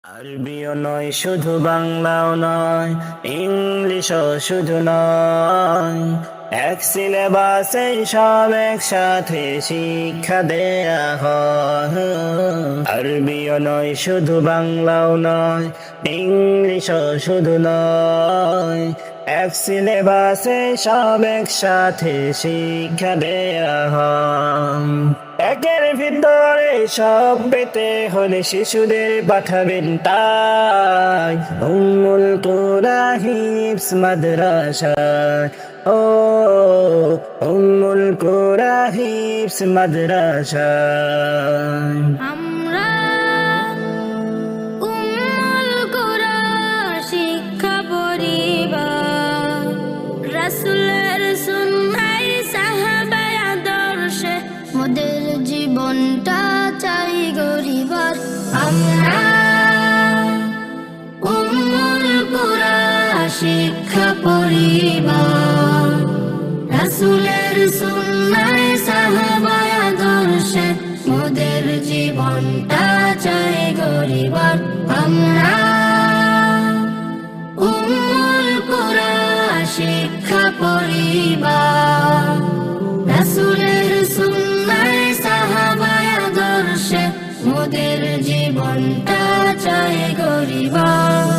RBO নয় শুধু বাংলাও নয়, ইংলিশও শুধু নয়, এক সিলেবাসে সব একসাথে শিক্ষা দেয়া হয়। আরবিও নয় শুধু বাংলাও নয়, ইংলিশও শুধু নয়, এক সিলেবাসে সব একসাথে শিক্ষা দেয়া হয়। একের ভিতরে সব পেতে হলে শিশুদের পাঠাবেন তাই উম্মুল কুরা হিফজ মাদ্রাসা। ও উম্মুল কুরা হিফজ মাদ্রাসা। আমরা উম্মুল কুরা শিক্ষা পরিবার, রাসূলের সুন্নাহ সাহাবায়ে আদর্শে মোদের জীবনটা চাই গরিবার। আমরা উম্মুল কুরা শিক্ষা পরিবার, রাসূলের সুন্নাহ সাহাবায়ে আদর্শে মোদের জীবনটা চাই গরিবার। আমরা উম্মুল কুরা শিক্ষা পরিবার, রাসূলের সুন্নাহ সাহাবায়ে আদর্শে মোদের জীবনটা চাই গরিবার।